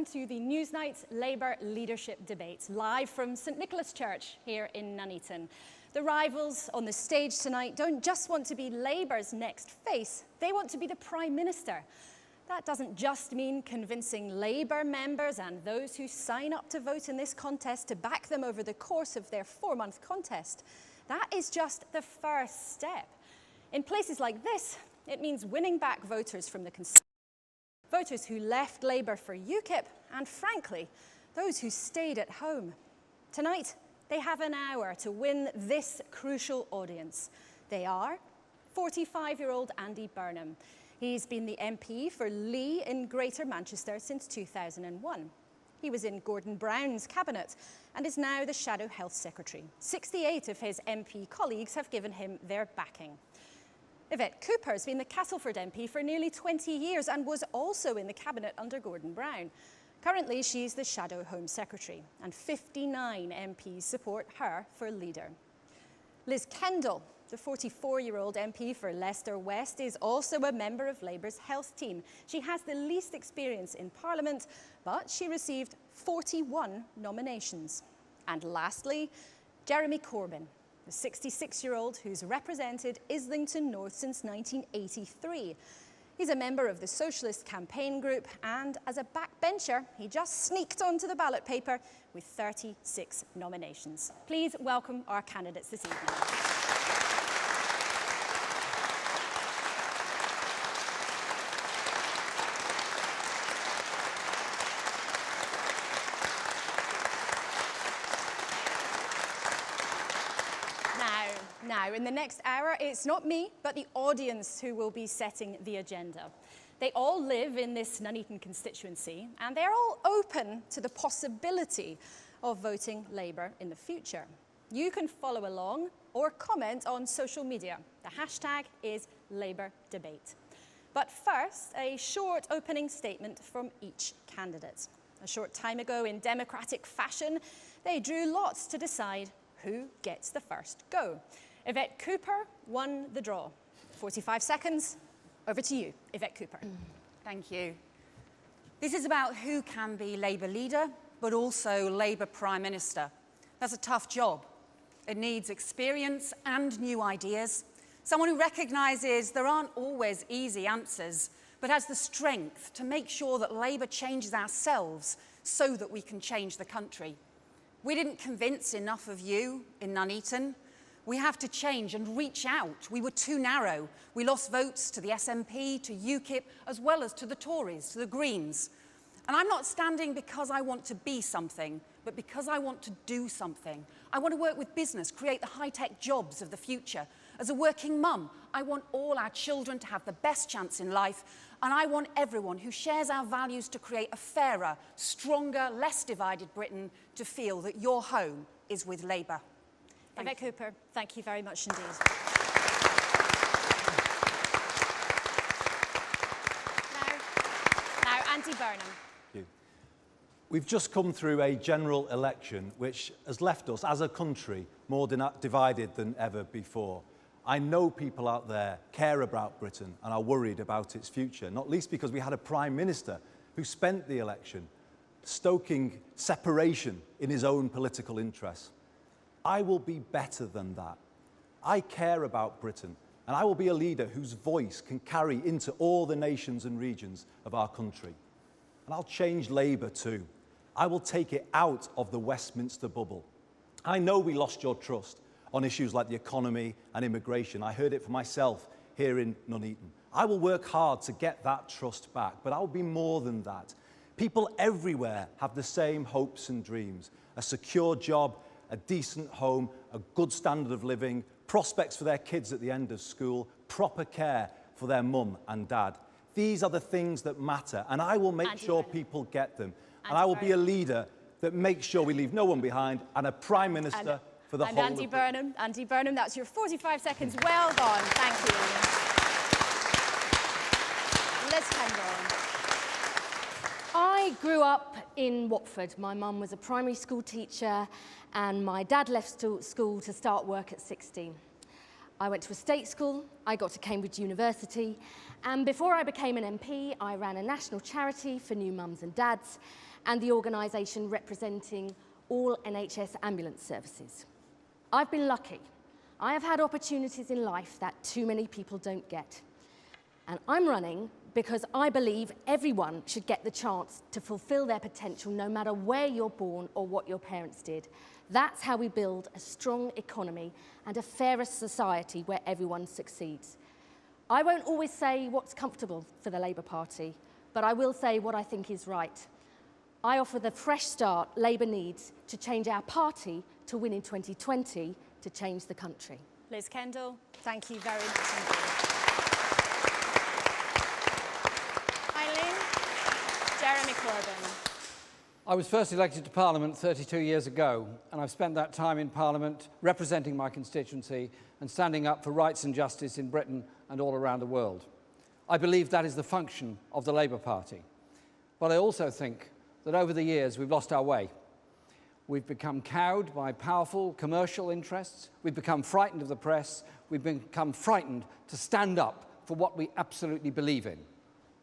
welcome to the Newsnight Labour Leadership Debate, live from St Nicholas Church here in Nuneaton. The rivals on the stage tonight don't just want to be Labour's next face, they want to be the Prime Minister. That doesn't just mean convincing Labour members and those who sign up to vote in this contest to back them over the course of their 4-month contest. That is just the first step. In places like this, it means winning back voters from the Conservative, voters who left Labour for UKIP, and frankly, those who stayed at home. Tonight, they have an hour to win this crucial audience. They are 45-year-old Andy Burnham. He's been the MP for Lee in Greater Manchester since 2001. He was in Gordon Brown's cabinet and is now the Shadow Health Secretary. 68 of his MP colleagues have given him their backing. Yvette Cooper has been the Castleford MP for nearly 20 years and was also in the cabinet under Gordon Brown. Currently, she's the Shadow Home Secretary, and 59 MPs support her for leader. Liz Kendall, the 44-year-old MP for Leicester West, is also a member of Labour's health team. She has the least experience in Parliament, but she received 41 nominations. And lastly, Jeremy Corbyn, the 66-year-old who's represented Islington North since 1983. He's a member of the Socialist Campaign Group, and as a backbencher, he just sneaked onto the ballot paper with 36 nominations. Please welcome our candidates this evening. Now, in the next hour, it's not me, but the audience who will be setting the agenda. They all live in this Nuneaton constituency, and they're all open to the possibility of voting Labour in the future. You can follow along or comment on social media. The hashtag is Labour Debate. But first, a short opening statement from each candidate. A short time ago, in democratic fashion, they drew lots to decide who gets the first go. Yvette Cooper won the draw. 45 seconds, over to you, Yvette Cooper. Thank you. This is about who can be Labour leader, but also Labour Prime Minister. That's a tough job. It needs experience and new ideas. Someone who recognises there aren't always easy answers, but has the strength to make sure that Labour changes ourselves so that we can change the country. We didn't convince enough of you in Nuneaton. We have to change and reach out. We were too narrow. We lost votes to the SNP, to UKIP, as well as to the Tories, to the Greens. And I'm not standing because I want to be something, but because I want to do something. I want to work with business, create the high-tech jobs of the future. As a working mum, I want all our children to have the best chance in life, and I want everyone who shares our values to create a fairer, stronger, less divided Britain to feel that your home is with Labour. Yvette Cooper, thank you very much indeed. Now, Andy Burnham. We've just come through a general election which has left us, as a country, more divided than ever before. I know people out there care about Britain and are worried about its future, not least because we had a Prime Minister who spent the election stoking separation in his own political interests. I will be better than that. I care about Britain, and I will be a leader whose voice can carry into all the nations and regions of our country. And I'll change Labour too. I will take it out of the Westminster bubble. I know we lost your trust on issues like the economy and immigration. I heard it for myself here in Nuneaton. I will work hard to get that trust back, but I'll be more than that. People everywhere have the same hopes and dreams: a secure job, a decent home, a good standard of living, prospects for their kids at the end of school, proper care for their mum and dad. These are the things that matter, and I will make sure people get them. And I will be a leader that makes sure we leave no one behind, and a Prime Minister for the whole of Britain. Andy Burnham, that's your 45 seconds. Well done. Thank you. Liz Kendall. I grew up in Watford. My mum was a primary school teacher and my dad left school to start work at 16. I went to a state school, I got to Cambridge University, and before I became an MP, I ran a national charity for new mums and dads, and the organisation representing all NHS ambulance services. I've been lucky. I have had opportunities in life that too many people don't get. And I'm running because I believe everyone should get the chance to fulfil their potential no matter where you're born or what your parents did. That's how we build a strong economy and a fairer society where everyone succeeds. I won't always say what's comfortable for the Labour Party, but I will say what I think is right. I offer the fresh start Labour needs to change our party to win in 2020 to change the country. Liz Kendall, thank you very much indeed. Eileen, Jeremy Corbyn. I was first elected to Parliament 32 years ago, and I've spent that time in Parliament representing my constituency and standing up for rights and justice in Britain and all around the world. I believe that is the function of the Labour Party. But I also think that over the years we've lost our way. We've become cowed by powerful commercial interests, we've become frightened of the press, we've become frightened to stand up for what we absolutely believe in.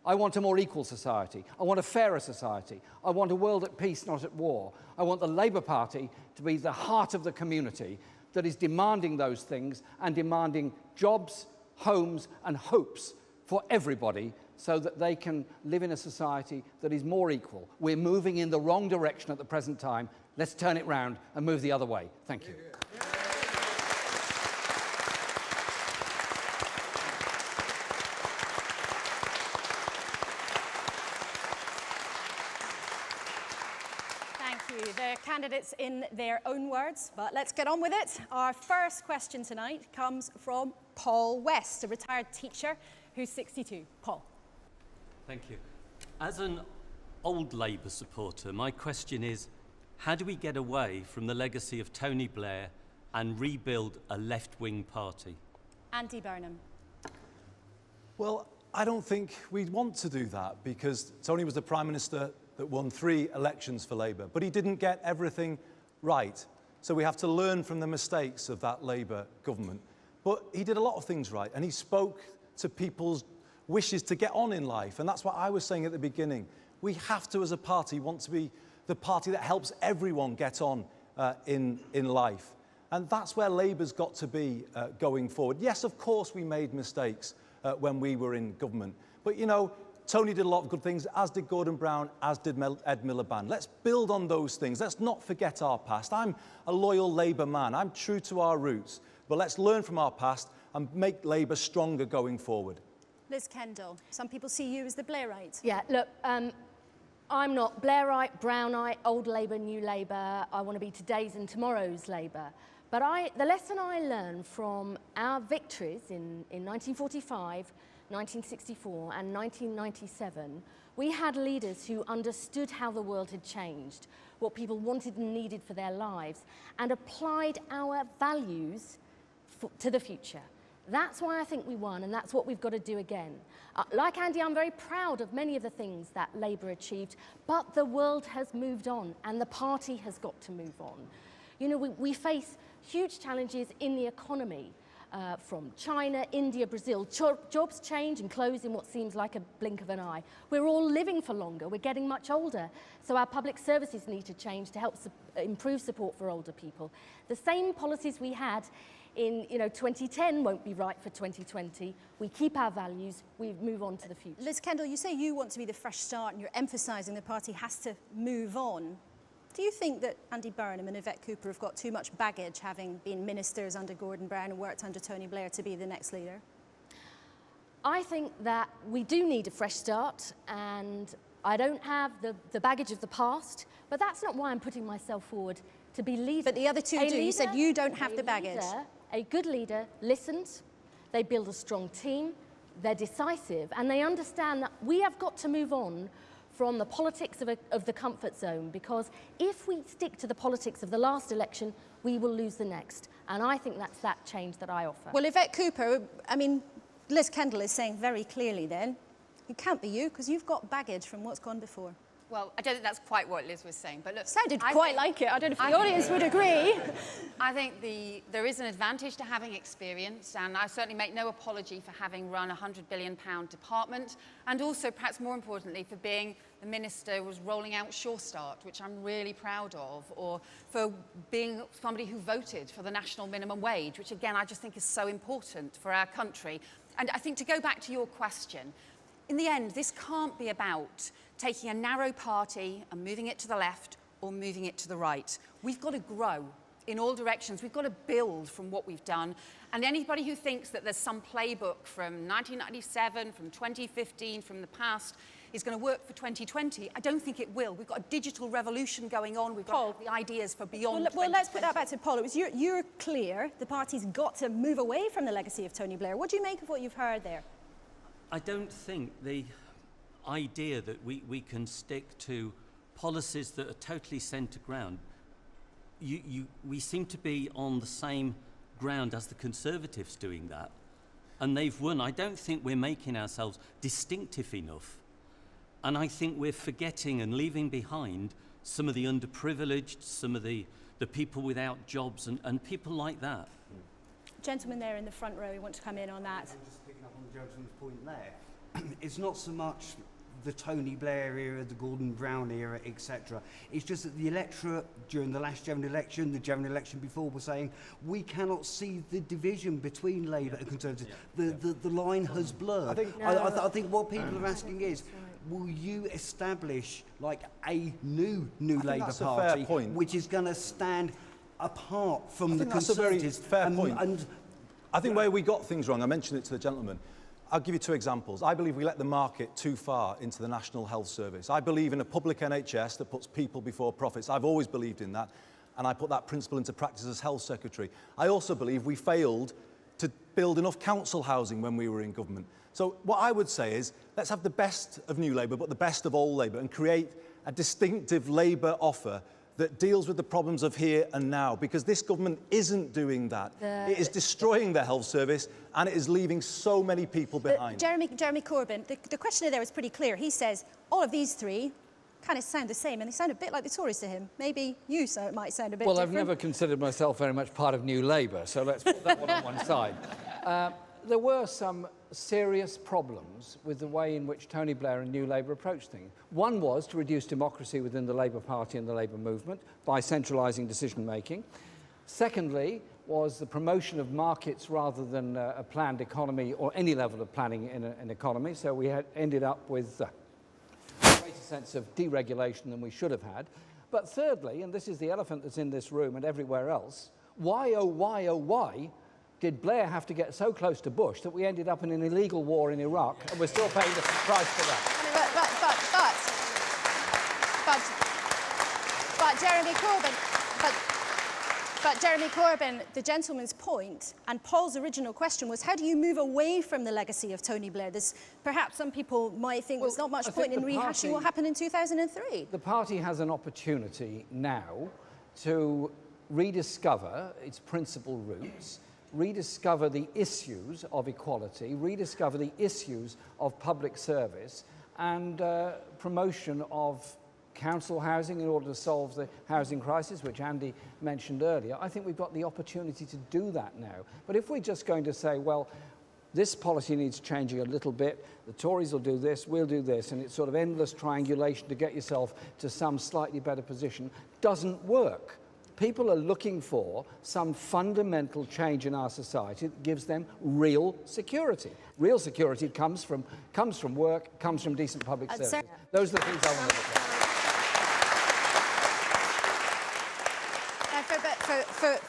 I want a more equal society. I want a fairer society. I want a world at peace, not at war. I want the Labour Party to be the heart of the community that is demanding those things and demanding jobs, homes and hopes for everybody so that they can live in a society that is more equal. We're moving in the wrong direction at the present time. Let's turn it round and move the other way. Thank you. The candidates in their own words, but let's get on with it. Our first question tonight comes from Paul West, a retired teacher who's 62. Paul. Thank you. As an old Labour supporter, my question is, how do we get away from the legacy of Tony Blair and rebuild a left-wing party? Andy Burnham. Well, I don't think we'd want to do that because Tony was the Prime Minister that won 3 elections for Labour, but he didn't get everything right. So we have to learn from the mistakes of that Labour government. But he did a lot of things right, and he spoke to people's wishes to get on in life, and that's what I was saying at the beginning. We have to, as a party, want to be the party that helps everyone get on in life. And that's where Labour's got to be going forward. Yes, of course, we made mistakes when we were in government, but, you know, Tony did a lot of good things, as did Gordon Brown, as did Ed Miliband. Let's build on those things. Let's not forget our past. I'm a loyal Labour man. I'm true to our roots. But let's learn from our past and make Labour stronger going forward. Liz Kendall, some people see you as the Blairite. Yeah, look, I'm not Blairite, Brownite, old Labour, new Labour. I want to be today's and tomorrow's Labour. But the lesson I learned from our victories in 1945, 1964 and 1997, we had leaders who understood how the world had changed, what people wanted and needed for their lives, and applied our values to the future. That's why I think we won, and that's what we've got to do again. Like Andy, I'm very proud of many of the things that Labour achieved, but the world has moved on, and the party has got to move on. You know, we face huge challenges in the economy. From China, India, Brazil. Jobs change and close in what seems like a blink of an eye. We're all living for longer. We're getting much older. So our public services need to change to help improve support for older people. The same policies we had in 2010 won't be right for 2020. We keep our values. We move on to the future. Liz Kendall, you say you want to be the fresh start and you're emphasising the party has to move on. Do you think that Andy Burnham and Yvette Cooper have got too much baggage, having been ministers under Gordon Brown and worked under Tony Blair, to be the next leader? I think that we do need a fresh start, and I don't have the baggage of the past, but that's not why I'm putting myself forward to be leader. But the other two do. You said you don't have the baggage. A good leader listens, they build a strong team, they're decisive, and they understand that we have got to move on from the politics of the comfort zone, because if we stick to the politics of the last election, we will lose the next. And I think that's that change that I offer. Well, Yvette Cooper, I mean, Liz Kendall is saying very clearly then, it can't be you, because you've got baggage from what's gone before. Well, I don't think that's quite what Liz was saying, but look... Sounded quite like it. I don't know if the audience would agree. I think there is an advantage to having experience, and I certainly make no apology for having run a £100 billion department, and also, perhaps more importantly, for being the minister who was rolling out Sure Start, which I'm really proud of, or for being somebody who voted for the national minimum wage, which, again, I just think is so important for our country. And I think, to go back to your question, in the end, this can't be about taking a narrow party and moving it to the left or moving it to the right. We've got to grow in all directions. We've got to build from what we've done. And anybody who thinks that there's some playbook from 1997, from 2015, from the past, is going to work for 2020, I don't think it will. We've got a digital revolution going on. We've got the ideas for beyond Well, let's put that back to Paul. It was you're clear the party's got to move away from the legacy of Tony Blair. What do you make of what you've heard there? I don't think the idea that we can stick to policies that are totally centre ground. We seem to be on the same ground as the Conservatives doing that, and they've won. I don't think we're making ourselves distinctive enough, and I think we're forgetting and leaving behind some of the underprivileged, some of the people without jobs, and people like that. Gentleman there in the front row, you want to come in on that? I'm just picking up on the gentleman's point there. It's not so much the Tony Blair era, the Gordon Brown era, etc. It's just that the electorate during the last general election, the general election before, were saying we cannot see the division between Labour and Conservatives. The line has blurred. I think what people are asking is, will you establish like a new Labour Party, which is going to stand apart from the Conservatives? That's a very fair point. And I think where we got things wrong, I mentioned it to the gentleman, I'll give you two examples. I believe we let the market too far into the National Health Service. I believe in a public NHS that puts people before profits. I've always believed in that, and I put that principle into practice as Health Secretary. I also believe we failed to build enough council housing when we were in government. So what I would say is, let's have the best of New Labour, but the best of old Labour, and create a distinctive Labour offer that deals with the problems of here and now, because this government isn't doing that. It is destroying the health service, and it is leaving so many people behind. Jeremy Corbyn, the questioner there is pretty clear. He says all of these three kind of sound the same, and they sound a bit like the Tories to him. Maybe you might sound a bit different. Well, I've never considered myself very much part of New Labour, so let's put that one on one side. There were some serious problems with the way in which Tony Blair and New Labour approached things. One was to reduce democracy within the Labour Party and the Labour movement by centralising decision-making. Secondly was the promotion of markets rather than a planned economy or any level of planning in an economy. So we ended up with a greater sense of deregulation than we should have had. But thirdly, and this is the elephant that's in this room and everywhere else, why did Blair have to get so close to Bush that we ended up in an illegal war in Iraq, and we're still paying the price for that? But Jeremy Corbyn, the gentleman's point, and Paul's original question was, how do you move away from the legacy of Tony Blair? Perhaps some people might think there's not much point in rehashing what happened in 2003. The party has an opportunity now to rediscover its principal roots, rediscover the issues of equality, rediscover the issues of public service, and promotion of council housing in order to solve the housing crisis, which Andy mentioned earlier. I think we've got the opportunity to do that now. But if we're just going to say, well, this policy needs changing a little bit, the Tories will do this, we'll do this, and it's sort of endless triangulation to get yourself to some slightly better position, doesn't work. People are looking for some fundamental change in our society that gives them real security. Real security comes from work, comes from decent public service. Those are the things I want to look at.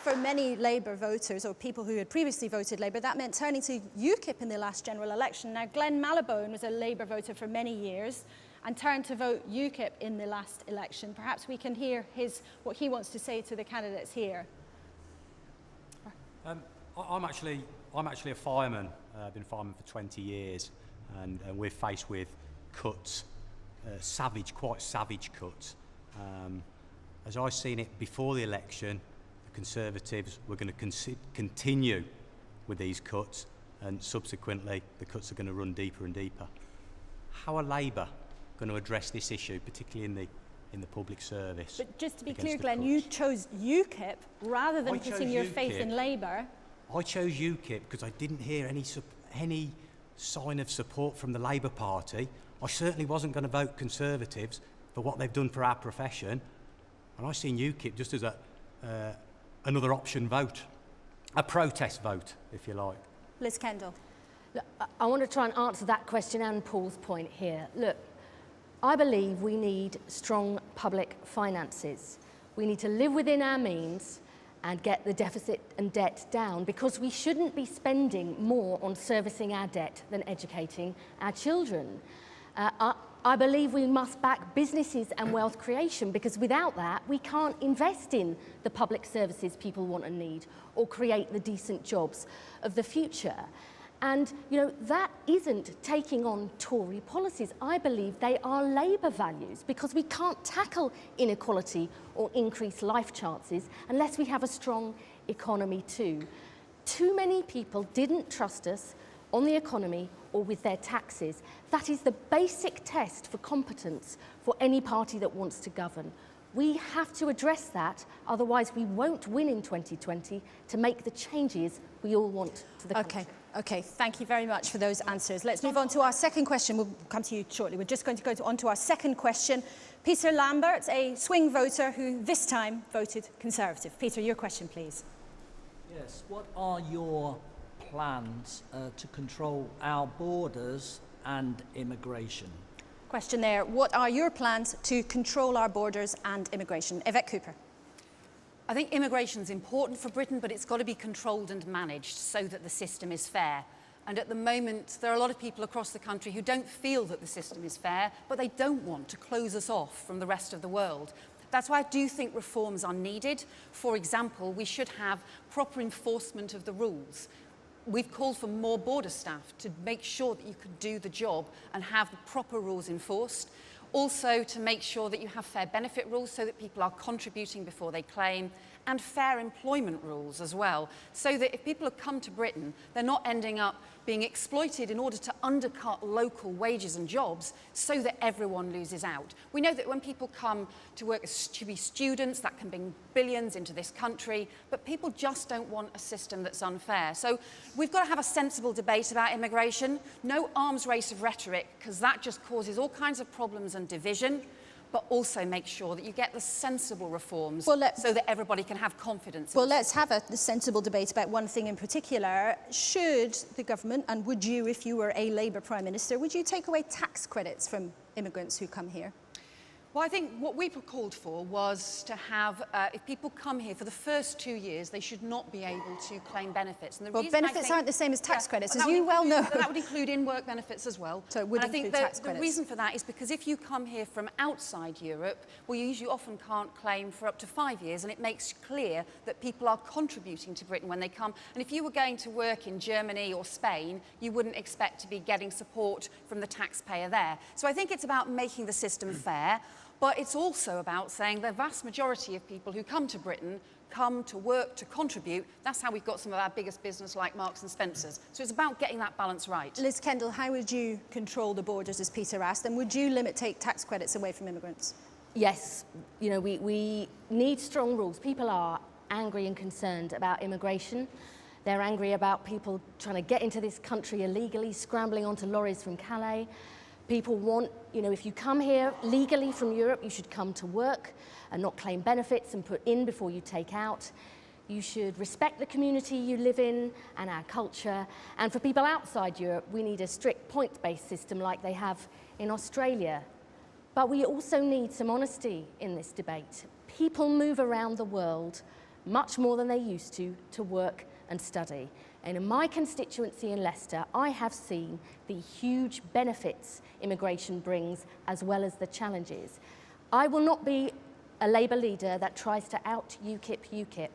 For many Labour voters, or people who had previously voted Labour, that meant turning to UKIP in the last general election. Now, Glenn Maliband was a Labour voter for many years and turned to vote UKIP in the last election. Perhaps we can hear what he wants to say to the candidates here. I'm actually a fireman. I've been a fireman for 20 years, and we're faced with cuts, quite savage cuts. As I've seen it before the election, the Conservatives were going to continue with these cuts, and subsequently the cuts are going to run deeper and deeper. How are Labour going to address this issue, particularly in the public service. But just to be against clear, the Glenn, cuts. you chose UKIP rather than I chose putting your faith UKIP. in Labour. I chose UKIP because I didn't hear any sign of support from the Labour Party. I certainly wasn't going to vote Conservatives for what they've done for our profession, and I seen UKIP just as another option vote, a protest vote, if you like. Liz Kendall. Look, I want to try and answer that question and Paul's point here. Look, I believe we need strong public finances. We need to live within our means and get the deficit and debt down, because we shouldn't be spending more on servicing our debt than educating our children. I believe we must back businesses and wealth creation, because without that we can't invest in the public services people want and need, or create the decent jobs of the future. And, you know, that isn't taking on Tory policies. I believe they are Labour values, because we can't tackle inequality or increase life chances unless we have a strong economy too. Too many people didn't trust us on the economy or with their taxes. That is the basic test for competence for any party that wants to govern. We have to address that, otherwise we won't win in 2020 to make the changes we all want to the country. Okay, thank you very much for those answers. Let's move on to our second question. We'll come to you shortly. We're just going to go on to our second question. Peter Lambert, a swing voter who this time voted Conservative. Peter, your question, please. Yes, what are your plans to control our borders and immigration? Question there. What are your plans to control our borders and immigration? Yvette Cooper. I think immigration's important for Britain, but it's got to be controlled and managed so that the system is fair. And at the moment, there are a lot of people across the country who don't feel that the system is fair, but they don't want to close us off from the rest of the world. That's why I do think reforms are needed. For example, we should have proper enforcement of the rules. We've called for more border staff to make sure that you can do the job and have the proper rules enforced. Also, to make sure that you have fair benefit rules so that people are contributing before they claim, and fair employment rules as well, so that if people have come to Britain, they're not ending up being exploited in order to undercut local wages and jobs so that everyone loses out. We know that when people come to work to be students, that can bring billions into this country, but people just don't want a system that's unfair. So we've got to have a sensible debate about immigration, no arms race of rhetoric, because that just causes all kinds of problems and division, but also make sure that you get the sensible reforms so that everybody can have confidence. Well, let's have a sensible debate about one thing in particular. Should the government, and would you, if you were a Labour Prime Minister, would you take away tax credits from immigrants who come here? Well, I think what we called for was to have, if people come here for the first 2 years, they should not be able to claim benefits. And well, benefits aren't the same as tax credits, as you well know. That would include in-work benefits as well. So it would include tax credits. The reason for that is because if you come here from outside Europe, well, you usually often can't claim for up to 5 years, and it makes clear that people are contributing to Britain when they come. And if you were going to work in Germany or Spain, you wouldn't expect to be getting support from the taxpayer there. So I think it's about making the system fair. But it's also about saying the vast majority of people who come to Britain come to work, to contribute. That's how we've got some of our biggest business like Marks and Spencer's. So it's about getting that balance right. Liz Kendall, how would you control the borders, as Peter asked, and would you take tax credits away from immigrants? Yes, you know, we need strong rules. People are angry and concerned about immigration. They're angry about people trying to get into this country illegally, scrambling onto lorries from Calais. People want, you know, if you come here legally from Europe, you should come to work and not claim benefits and put in before you take out. You should respect the community you live in and our culture. And for people outside Europe, we need a strict point-based system like they have in Australia. But we also need some honesty in this debate. People move around the world much more than they used to work and study. And in my constituency in Leicester, I have seen the huge benefits immigration brings as well as the challenges. I will not be a Labour leader that tries to out UKIP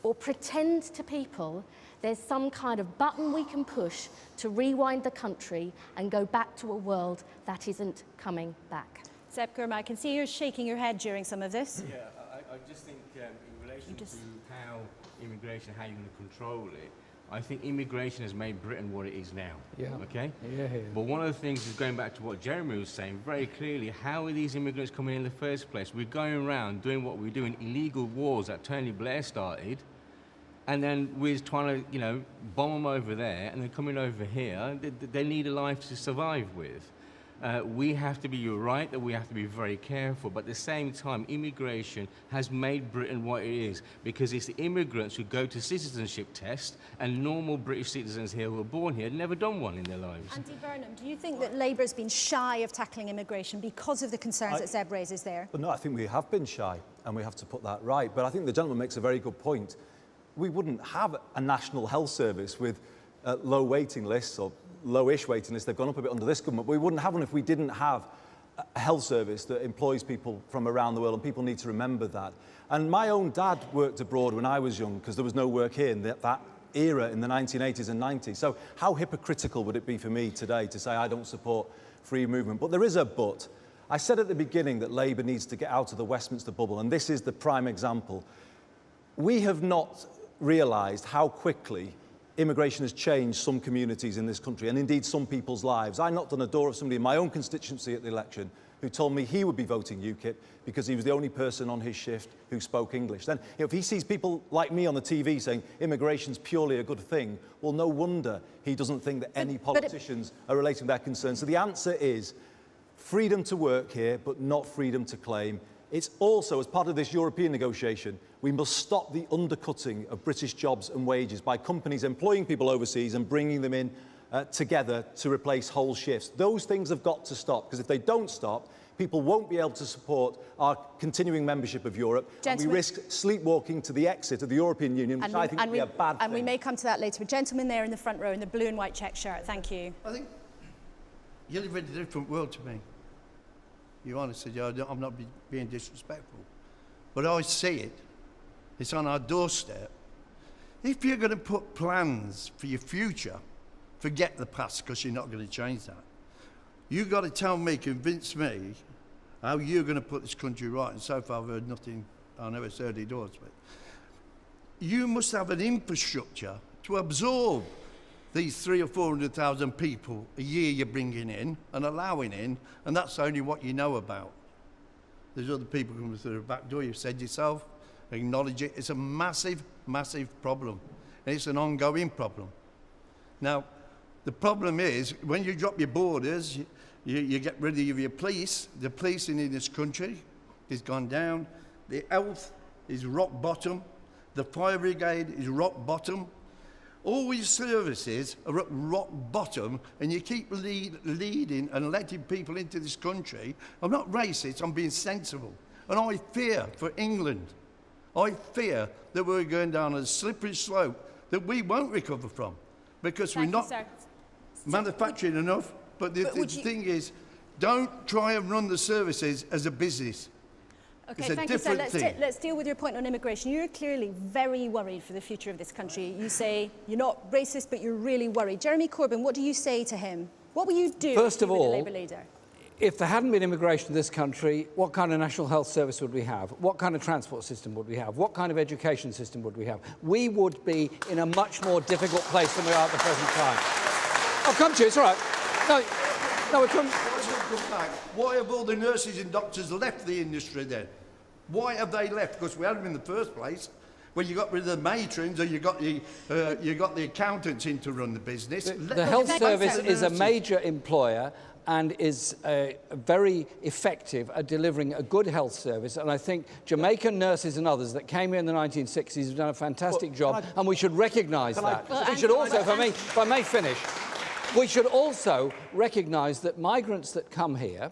or pretend to people there's some kind of button we can push to rewind the country and go back to a world that isn't coming back. Seb Kurma, I can see you're shaking your head during some of this. Yeah, I just think in relation to how immigration, how you're going to control it, I think immigration has made Britain what it is now. Yeah. Okay? Yeah. But one of the things is going back to what Jeremy was saying very clearly, how are these immigrants coming in the first place? We're going around doing what we're doing, illegal wars that Tony Blair started, and then we're trying to, you know, bomb them over there, and they're coming over here. They need a life to survive with. We have to be, you're right, that we have to be very careful, but at the same time, immigration has made Britain what it is, because it's the immigrants who go to citizenship tests, and normal British citizens here who are born here have never done one in their lives. Andy Burnham, do you think that Labour's been shy of tackling immigration because of the concerns that Zeb raises there? But no, I think we have been shy, and we have to put that right. But I think the gentleman makes a very good point. We wouldn't have a national health service with low waiting lists or lowish waiting lists. They've gone up a bit under this government. But we wouldn't have one if we didn't have a health service that employs people from around the world, and people need to remember that. And my own dad worked abroad when I was young because there was no work here in that era in the 1980s and 90s. So how hypocritical would it be for me today to say I don't support free movement? But there is a but. I said at the beginning that Labour needs to get out of the Westminster bubble, and this is the prime example. We have not realised how quickly immigration has changed some communities in this country, and indeed some people's lives. I knocked on the door of somebody in my own constituency at the election who told me he would be voting UKIP because he was the only person on his shift who spoke English. Then, if he sees people like me on the TV saying immigration's purely a good thing, well, no wonder he doesn't think that any politicians are relating their concerns. So the answer is freedom to work here, but not freedom to claim. It's also, as part of this European negotiation, we must stop the undercutting of British jobs and wages by companies employing people overseas and bringing them in together to replace whole shifts. Those things have got to stop, because if they don't stop, people won't be able to support our continuing membership of Europe. And we risk sleepwalking to the exit of the European Union, which I think would be a bad thing. And we may come to that later. But gentleman there in the front row in the blue and white check shirt, thank you. I think you live in a different world to me. You honestly, I'm not being disrespectful, but I see it. It's on our doorstep. If you're going to put plans for your future, forget the past, because you're not going to change that. You've got to tell me, convince me, how you're going to put this country right. And so far I've heard nothing. I know it's early doors, but you must have an infrastructure to absorb these 300,000 or 400,000 people a year you're bringing in and allowing in, and that's only what you know about. There's other people coming through the back door. You've said yourself, acknowledge it. It's a massive, massive problem, and it's an ongoing problem. Now, the problem is, when you drop your borders, you get rid of your police. The policing in this country has gone down. The health is rock bottom. The fire brigade is rock bottom. All your services are at rock bottom, and you keep leading and letting people into this country. I'm not racist, I'm being sensible. And I fear for England. I fear that we're going down a slippery slope that we won't recover from, because we're not manufacturing enough. But the thing is, don't try and run the services as a business. Okay, thank you, sir. Let's deal with your point on immigration. You're clearly very worried for the future of this country. You say you're not racist, but you're really worried. Jeremy Corbyn, what do you say to him? What will you do First of all, the Labour leader? If there hadn't been immigration to this country, what kind of national health service would we have? What kind of transport system would we have? What kind of education system would we have? We would be in a much more difficult place than we are at the present time. I'll come to you, it's all right. No, we'll come back. Why have all the nurses and doctors left the industry then? Why have they left? Because we had them in the first place. When you got rid of the matrons, or you got the accountants in to run the business. The health service is a major employer and is very effective at delivering a good health service. And I think Jamaican nurses and others that came here in the 1960s have done a fantastic job, and we should recognise that. We should also, if I may finish, we should also recognise that migrants that come here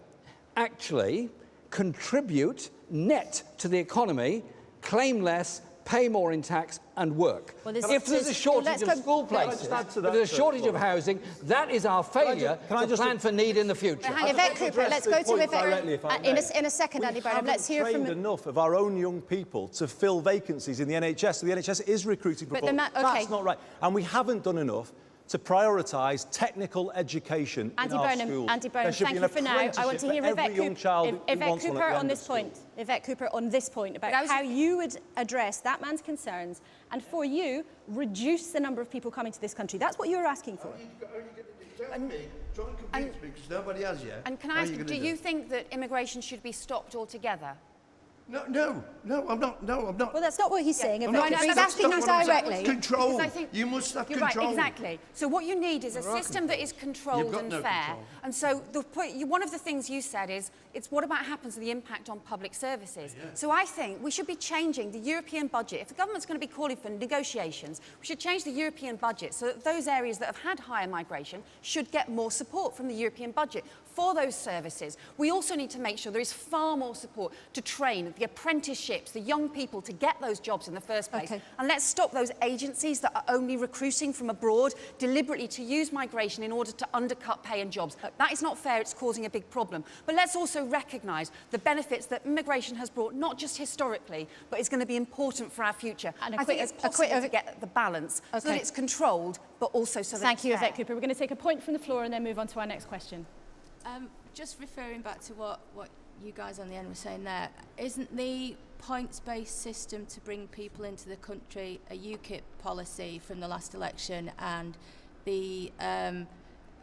actually contribute net to the economy, claim less, pay more in tax and work. Well, if there's a shortage of school places, if there's a shortage of housing, that is our failure to plan for need in the Yvette Cooper, let's go to Yvette in a second, Andy Burnham. Let's hear from... We haven't trained enough of our own young people to fill vacancies in the NHS. So the NHS is recruiting for people. That's not right. And we haven't done enough to prioritise technical education in our schools. Andy Burnham, thank you for now. I want to hear Yvette Cooper on this point. Yvette Cooper on this point about how you would address that man's concerns and, for you, reduce the number of people coming to this country. That's what you're asking for. Try and convince me, because nobody has yet. And can I ask, do you think that immigration should be stopped altogether? No, I'm not. Well, that's not what he's saying. No, He's asking you directly. Control. You must have control. Right, exactly. So what you need is a system that is controlled and fair. And so one of the things you said is, it's what about happens to the impact on public services? Yeah. So I think we should be changing the European budget. If the government's going to be calling for negotiations, we should change the European budget so that those areas that have had higher migration should get more support from the European budget for those services. We also need to make sure there is far more support to train the apprenticeships, the young people to get those jobs in the first place. Okay. And let's stop those agencies that are only recruiting from abroad deliberately to use migration in order to undercut pay and jobs. That is not fair, it's causing a big problem. But let's also recognise the benefits that immigration has brought, not just historically, but is going to be important for our future. And I think it's possible to get the balance so that it's controlled, but also so that Thank you, Yvette Cooper. We're going to take a point from the floor and then move on to our next question. Just referring back to what you guys on the end were saying there, isn't the points-based system to bring people into the country a UKIP policy from the last election, and the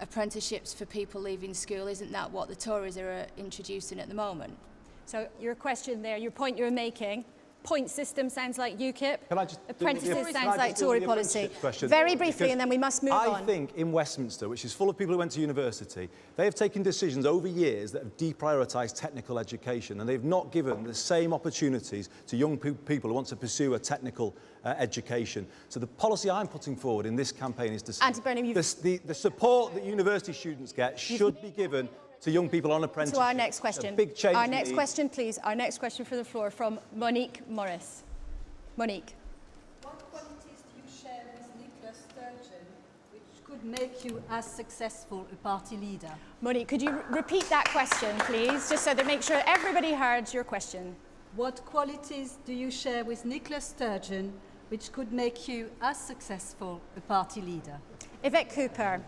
apprenticeships for people leaving school, isn't that what the Tories are introducing at the moment? So your question there, your point you're making, point system sounds like UKIP. Can I just apprentices sounds like Tory policy. Very briefly, and then we must move on. I think in Westminster, which is full of people who went to university, they have taken decisions over years that have deprioritised technical education, and they've not given the same opportunities to young people who want to pursue a technical education. So the policy I'm putting forward in this campaign is to say the support that university students get should be given to young people on apprenticeship. To our next question. A big change. Our next question, please. Our next question from the floor from Monique Morris. Monique. What qualities do you share with Nicola Sturgeon which could make you as successful a party leader? Monique, could you repeat that question, please, just so that make sure everybody heard your question? What qualities do you share with Nicola Sturgeon which could make you as successful a party leader? Yvette Cooper.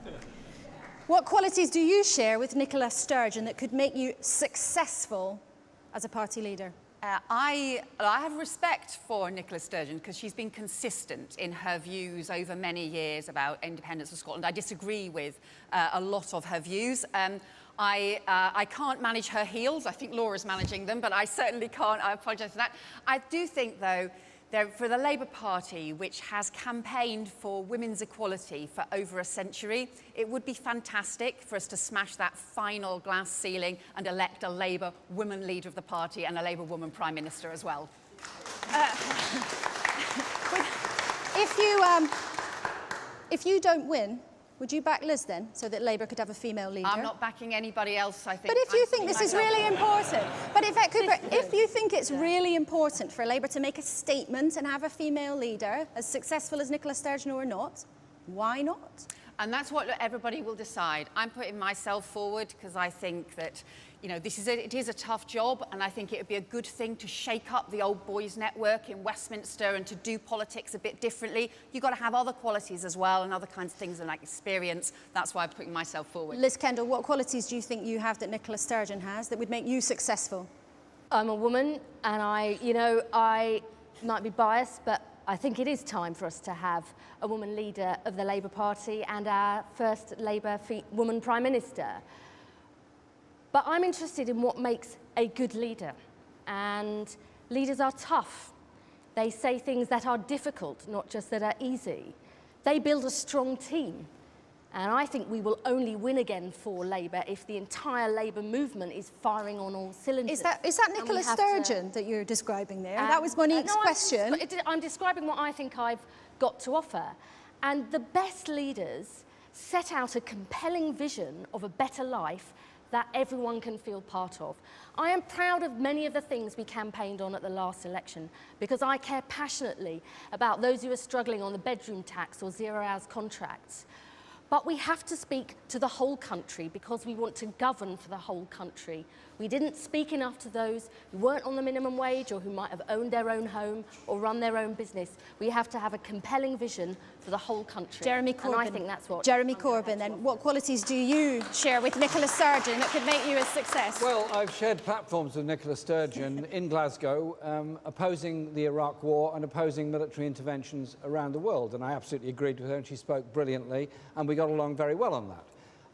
What qualities do you share with Nicola Sturgeon that could make you successful as a party leader? I have respect for Nicola Sturgeon because she's been consistent in her views over many years about independence of Scotland. I disagree with a lot of her views. I can't manage her heels. I think Laura's managing them, but I certainly can't. I apologise for that. I do think, though, for the Labour Party, which has campaigned for women's equality for over a century, it would be fantastic for us to smash that final glass ceiling and elect a Labour woman leader of the party and a Labour woman Prime Minister as well. If you don't win, would you back Liz then, so that Labour could have a female leader? I'm not backing anybody else, I think. But if you think this is really important, but Yvette Cooper, if you think it's really important for Labour to make a statement and have a female leader, as successful as Nicola Sturgeon or not, why not? And that's what everybody will decide. I'm putting myself forward because I think that, you know, it is a tough job, and I think it would be a good thing to shake up the old boys network in Westminster and to do politics a bit differently. You've got to have other qualities as well and other kinds of things like experience. That's why I'm putting myself forward. Liz Kendall, what qualities do you think you have that Nicola Sturgeon has that would make you successful? I'm a woman, and I might be biased, but I think it is time for us to have a woman leader of the Labour Party and our first Labour woman Prime Minister. But I'm interested in what makes a good leader. And leaders are tough. They say things that are difficult, not just that are easy. They build a strong team. And I think we will only win again for Labour if the entire Labour movement is firing on all cylinders. Is that Nicola Sturgeon that you're describing there? That was Monique's question. I'm describing what I think I've got to offer. And the best leaders set out a compelling vision of a better life that everyone can feel part of. I am proud of many of the things we campaigned on at the last election because I care passionately about those who are struggling on the bedroom tax or 0 hours contracts. But we have to speak to the whole country because we want to govern for the whole country. We didn't speak enough to those who weren't on the minimum wage or who might have owned their own home or run their own business. We have to have a compelling vision for the whole country. Jeremy Corbyn. And I think that's what... Jeremy Corbyn, then, what qualities do you share with Nicola Sturgeon that could make you a success? Well, I've shared platforms with Nicola Sturgeon in Glasgow, opposing the Iraq War and opposing military interventions around the world, and I absolutely agreed with her, and she spoke brilliantly, and we got along very well on that.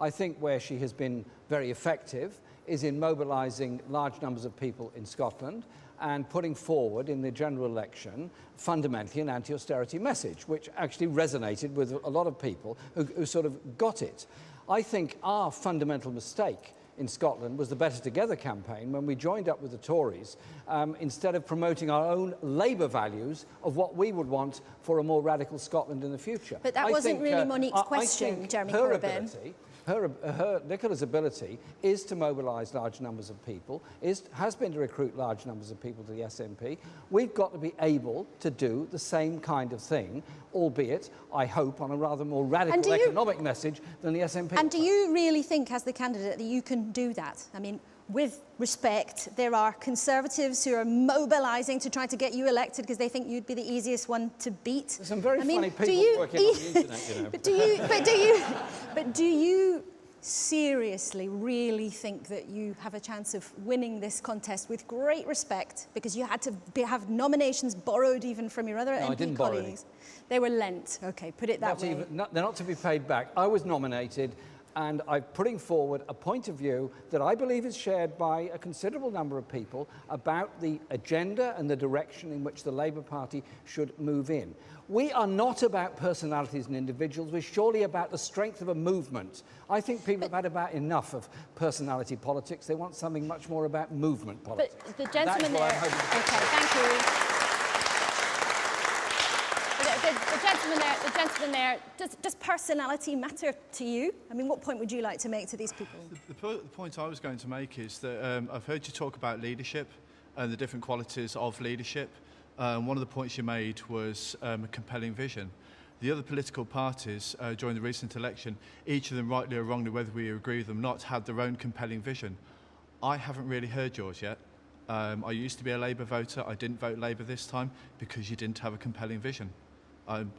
I think where she has been very effective is in mobilising large numbers of people in Scotland and putting forward in the general election fundamentally an anti-austerity message, which actually resonated with a lot of people who sort of got it. I think our fundamental mistake in Scotland was the Better Together campaign when we joined up with the Tories instead of promoting our own Labour values of what we would want for a more radical Scotland in the future. But that wasn't really Monique's question, Jeremy Corbyn. Nicola's ability is to mobilise large numbers of people, has been to recruit large numbers of people to the SNP. We've got to be able to do the same kind of thing, albeit, I hope, on a rather more radical economic message than the SNP. And do you really think, as the candidate, that you can do that? I mean, with respect, there are Conservatives who are mobilising to try to get you elected because they think you'd be the easiest one to beat. There's some very funny people working on the internet, you know. But do you seriously really think that you have a chance of winning this contest with great respect, because you had to have nominations borrowed even from your other MP colleagues? They were lent. Okay, put it that way. They're not to be paid back. I was nominated, and I'm putting forward a point of view that I believe is shared by a considerable number of people about the agenda and the direction in which the Labour Party should move in. We are not about personalities and individuals. We're surely about the strength of a movement. I think people have had about enough of personality politics. They want something much more about movement politics. But the gentleman there... Okay, thank you. The gentleman there, does personality matter to you? I mean, what point would you like to make to these people? The point I was going to make is that I've heard you talk about leadership and the different qualities of leadership. One of the points you made was a compelling vision. The other political parties during the recent election, each of them, rightly or wrongly, whether we agree with them or not, had their own compelling vision. I haven't really heard yours yet. I used to be a Labour voter. I didn't vote Labour this time because you didn't have a compelling vision. I'm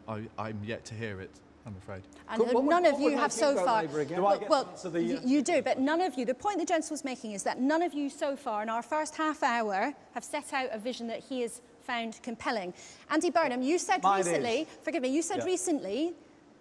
yet to hear it, I'm afraid. And none of you have so far... You do, but none of you... The point the gentleman was making is that none of you so far in our first half hour have set out a vision that he has found compelling. Andy Burnham, you said recently... Forgive me, you said recently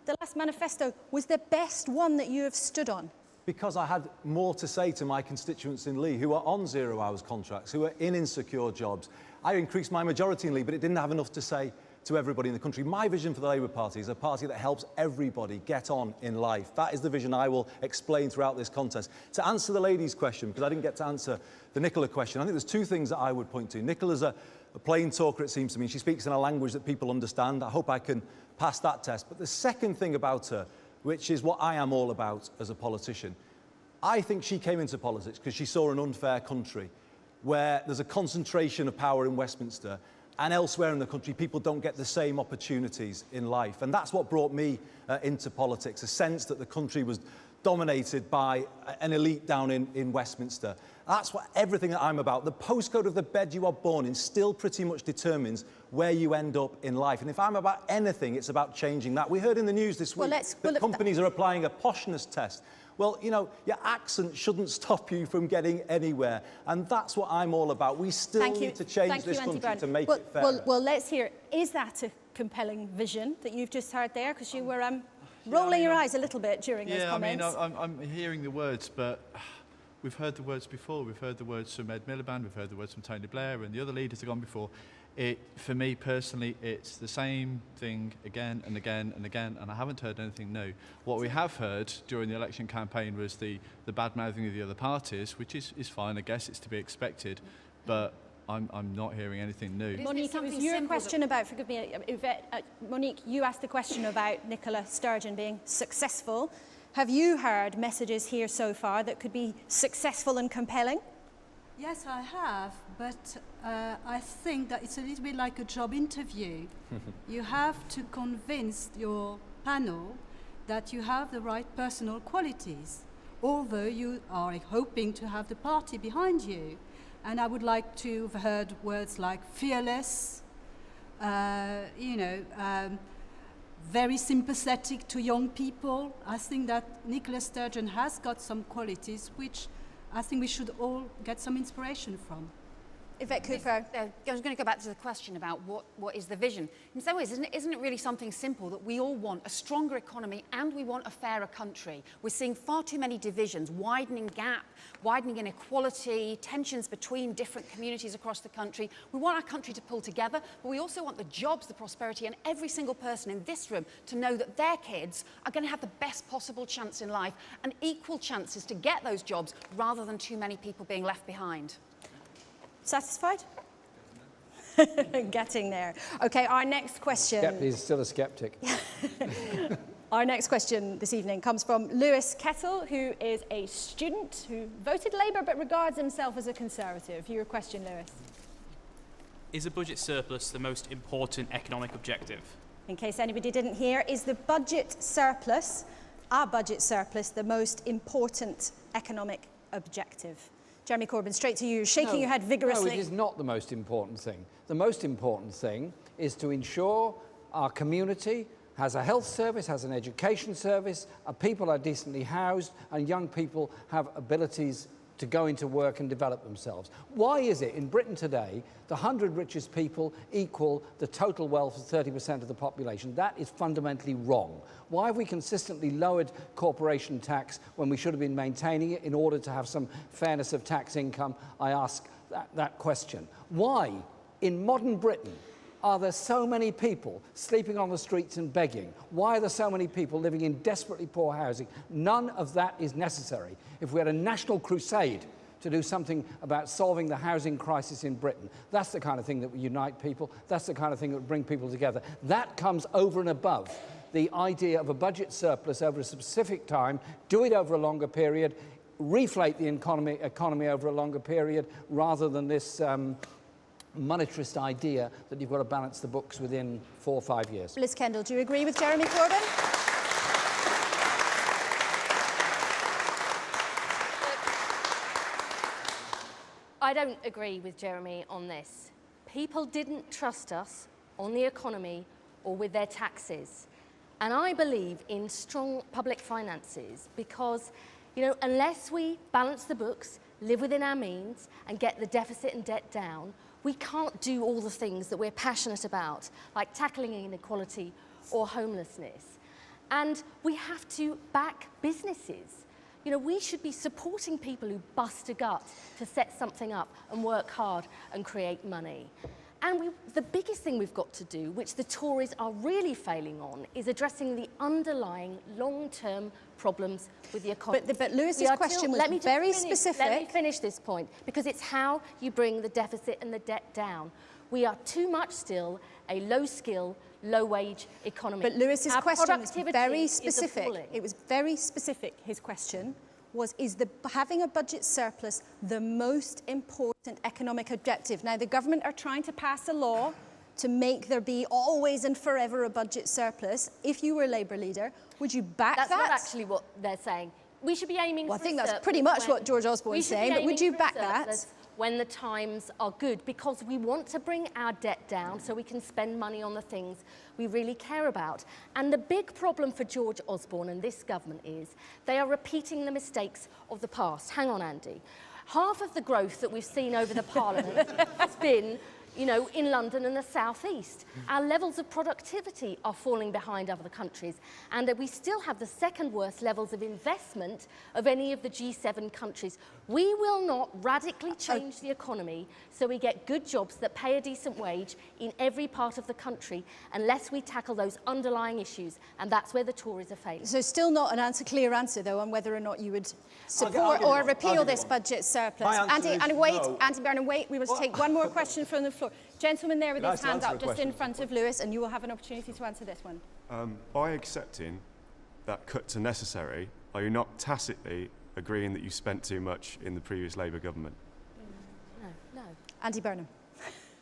the last manifesto was the best one that you have stood on. Because I had more to say to my constituents in Lee who are on 0 hours contracts, who are in insecure jobs. I increased my majority in Lee, but it didn't have enough to say to everybody in the country. My vision for the Labour Party is a party that helps everybody get on in life. That is the vision I will explain throughout this contest. To answer the lady's question, because I didn't get to answer the Nicola question, I think there's two things that I would point to. Nicola's a plain talker, it seems to me. She speaks in a language that people understand. I hope I can pass that test. But the second thing about her, which is what I am all about as a politician, I think she came into politics because she saw an unfair country where there's a concentration of power in Westminster, and elsewhere in the country, people don't get the same opportunities in life. And that's what brought me into politics, a sense that the country was dominated by an elite down in Westminster. That's what everything that I'm about. The postcode of the bed you are born in still pretty much determines where you end up in life. And if I'm about anything, it's about changing that. We heard in the news this week that companies are applying a poshness test. Well, you know, your accent shouldn't stop you from getting anywhere. And that's what I'm all about. We still need to change this country to make it fair. Well, let's hear, is that a compelling vision that you've just heard there? Because you were rolling your eyes a little bit during those comments. I mean, I'm hearing the words, but we've heard the words before. We've heard the words from Ed Miliband. We've heard the words from Tony Blair, and the other leaders have gone before. For me personally, it's the same thing again and again and again, and I haven't heard anything new. What we have heard during the election campaign was the bad-mouthing of the other parties, which is fine, I guess it's to be expected, but I'm not hearing anything new. Monique, it was your question about, forgive me, Yvette, Monique, you asked the question about Nicola Sturgeon being successful. Have you heard messages here so far that could be successful and compelling? Yes, I have, but I think that it's a little bit like a job interview. You have to convince your panel that you have the right personal qualities. although you are hoping to have the party behind you. And I would like to have heard words like fearless, very sympathetic to young people. I think that Nicola Sturgeon has got some qualities which I think we should all get some inspiration from. Yvette Cooper. I was going to go back to the question about what is the vision. In some ways, isn't it really something simple that we all want a stronger economy and we want a fairer country? We're seeing far too many divisions, widening gap, widening inequality, tensions between different communities across the country. We want our country to pull together, but we also want the jobs, the prosperity, and every single person in this room to know that their kids are going to have the best possible chance in life and equal chances to get those jobs rather than too many people being left behind. Satisfied? Getting there. Okay, our next question. He's still a skeptic. Our next question this evening comes from Lewis Kettle, who is a student who voted Labour but regards himself as a Conservative. Your question, Lewis. Is a budget surplus the most important economic objective? In case anybody didn't hear, is the budget surplus, our budget surplus, the most important economic objective? Jeremy Corbyn, straight to you, shaking your head vigorously. No, it is not the most important thing. The most important thing is to ensure our community has a health service, has an education service, our people are decently housed, and young people have abilities to go into work and develop themselves. Why is it in Britain today the 100 richest people equal the total wealth of 30% of the population? That is fundamentally wrong. Why have we consistently lowered corporation tax when we should have been maintaining it in order to have some fairness of tax income? I ask that question. Why, in modern Britain, are there so many people sleeping on the streets and begging? Why are there so many people living in desperately poor housing? None of that is necessary. If we had a national crusade to do something about solving the housing crisis in Britain, that's the kind of thing that would unite people. That's the kind of thing that would bring people together. That comes over and above the idea of a budget surplus over a specific time, do it over a longer period, reflate the economy over a longer period, rather than this monetarist idea that you've got to balance the books within 4 or 5 years. Liz Kendall, do you agree with Jeremy Corbyn? I don't agree with Jeremy on this. People didn't trust us on the economy or with their taxes. And I believe in strong public finances because, unless we balance the books, live within our means and get the deficit and debt down, we can't do all the things that we're passionate about, like tackling inequality or homelessness. And we have to back businesses. We should be supporting people who bust a gut to set something up and work hard and create money. And the biggest thing we've got to do, which the Tories are really failing on, is addressing the underlying long-term problems with the economy. But Lewis's question was very specific. Let me finish this point, because it's how you bring the deficit and the debt down. We are too much still a low-skill, low-wage economy. But Lewis's question was very specific. It was very specific, his question. Is having a budget surplus the most important economic objective? Now, the government are trying to pass a law to make there be always and forever a budget surplus. If you were Labour leader, would you back that? That's not actually what they're saying. We should be aiming for I think that's pretty much what George Osborne's saying, but would you back that? When the times are good, because we want to bring our debt down so we can spend money on the things we really care about. And the big problem for George Osborne and this government is they are repeating the mistakes of the past. Hang on, Andy. Half of the growth that we've seen over the Parliament has been in London and the South East. Our levels of productivity are falling behind other countries, and we still have the second worst levels of investment of any of the G7 countries. We will not radically change the economy so we get good jobs that pay a decent wage in every part of the country unless we tackle those underlying issues, and that's where the Tories are failing. So still not an clear answer, though, on whether or not you would support or repeal this budget surplus. Andy Burnham, wait, we will take one more question from the floor. Gentleman there with his hand up just in front of Lewis, and you will have an opportunity to answer this one. By accepting that cuts are necessary, are you not tacitly agreeing that you spent too much in the previous Labour government? No. Andy Burnham.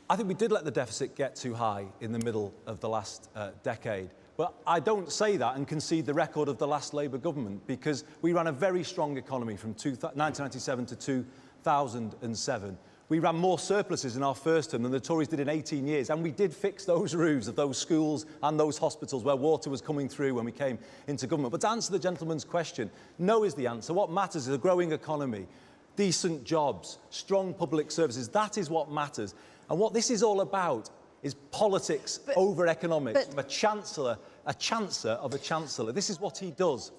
I think we did let the deficit get too high in the middle of the last decade. But I don't say that and concede the record of the last Labour government, because we ran a very strong economy from 1997 to 2007. We ran more surpluses in our first term than the Tories did in 18 years, and we did fix those roofs of those schools and those hospitals where water was coming through when we came into government. But to answer the gentleman's question, no is the answer. What matters is a growing economy, decent jobs, strong public services. That is what matters. And what this is all about is politics over economics. From a chancellor of a chancellor. This is what he does.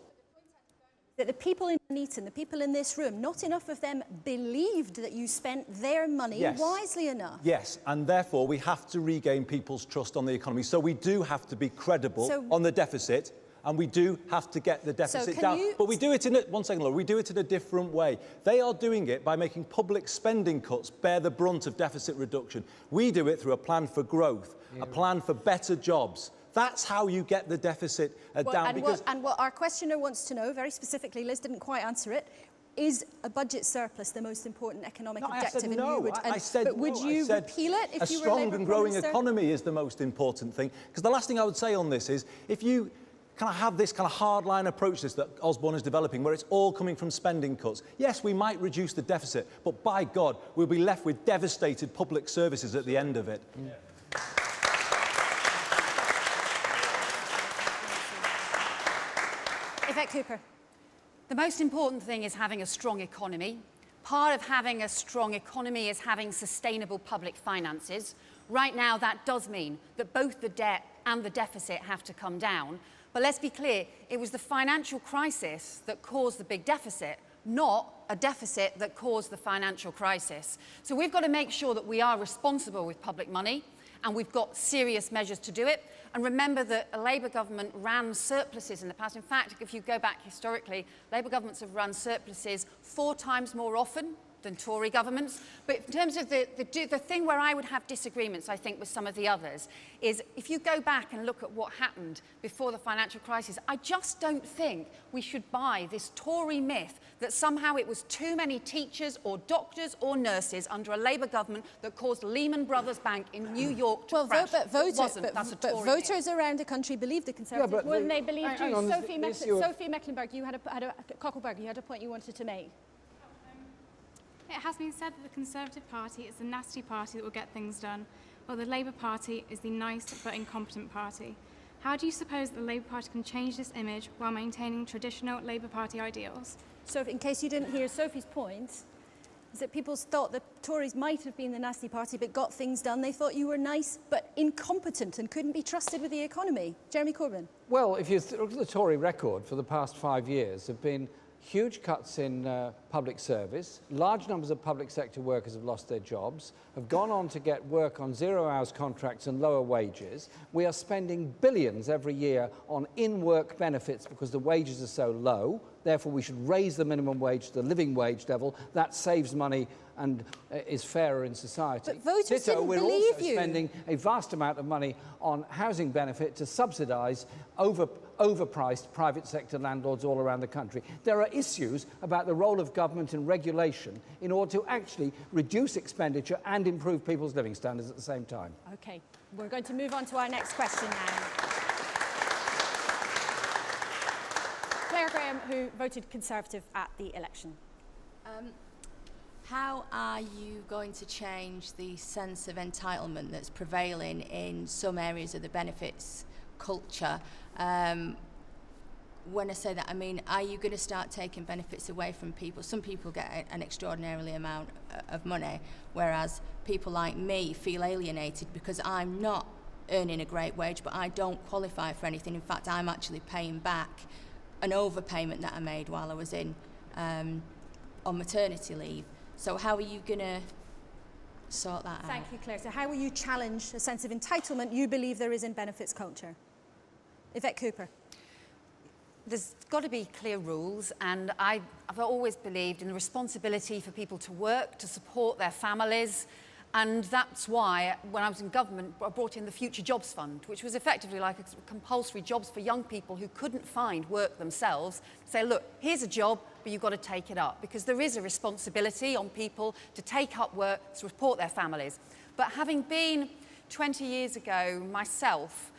That the people in Nuneaton, the people in this room, not enough of them believed that you spent their money wisely enough. Yes, and therefore we have to regain people's trust on the economy. So we do have to be credible on the deficit, and we do have to get the deficit down. But we do it in one second, Laura, we do it in a different way. They are doing it by making public spending cuts bear the brunt of deficit reduction. We do it through a plan for growth, a plan for better jobs. That's how you get the deficit down. And what our questioner wants to know, very specifically, Liz didn't quite answer it, is a budget surplus the most important economic objective? I said no. But would you repeal it if you were Labour Prime Minister? A strong and growing economy is the most important thing. Because the last thing I would say on this is, if you kind of have this kind of hardline approach that Osborne is developing, where it's all coming from spending cuts, yes, we might reduce the deficit, but by God, we'll be left with devastated public services at the end of it. Yvette Cooper. The most important thing is having a strong economy. Part of having a strong economy is having sustainable public finances. Right now, that does mean that both the debt and the deficit have to come down. But let's be clear, it was the financial crisis that caused the big deficit, not a deficit that caused the financial crisis. So we've got to make sure that we are responsible with public money, and we've got serious measures to do it. And remember that a Labour government ran surpluses in the past. In fact, if you go back historically, Labour governments have run surpluses 4 times more often than Tory governments. But in terms of the thing where I would have disagreements, I think, with some of the others, is if you go back and look at what happened before the financial crisis, I just don't think we should buy this Tory myth that somehow it was too many teachers or doctors or nurses under a Labour government that caused Lehman Brothers Bank in New York to crash. But voters around the country believe the Conservatives more than they believed you. Sophie Mecklenburg, you had a point you wanted to make. It has been said that the Conservative Party is the nasty party that will get things done, while the Labour Party is the nice but incompetent party. How do you suppose the Labour Party can change this image while maintaining traditional Labour Party ideals? So, in case you didn't hear Sophie's point, is that people thought the Tories might have been the nasty party but got things done. They thought you were nice but incompetent and couldn't be trusted with the economy. Jeremy Corbyn. Well, if you look at the Tory record for the past 5 years, have been huge cuts in public service. Large numbers of public sector workers have lost their jobs, have gone on to get work on 0 hours contracts and lower wages. We are spending billions every year on in-work benefits because the wages are so low. Therefore, we should raise the minimum wage to the living wage level. That saves money and is fairer in society. But voters didn't believe you. We're also spending a vast amount of money on housing benefit to subsidise overpriced private sector landlords all around the country. There are issues about the role of government in regulation in order to actually reduce expenditure and improve people's living standards at the same time. OK, we're going to move on to our next question now. Claire Graham, who voted Conservative at the election. How are you going to change the sense of entitlement that's prevailing in some areas of the benefits culture? When I say that, I mean, are you going to start taking benefits away from people? Some people get an extraordinarily amount of money, whereas people like me feel alienated because I'm not earning a great wage, but I don't qualify for anything. In fact, I'm actually paying back an overpayment that I made while I was in on maternity leave. So how are you going to sort that out? Thank you, Claire. So how will you challenge a sense of entitlement you believe there is in benefits culture? Yvette Cooper. There's got to be clear rules, and I've always believed in the responsibility for people to work, to support their families. And that's why, when I was in government, I brought in the Future Jobs Fund, which was effectively like a compulsory jobs for young people who couldn't find work themselves. Say, look, here's a job, but you've got to take it up, because there is a responsibility on people to take up work, to support their families. But having been 20 years ago myself,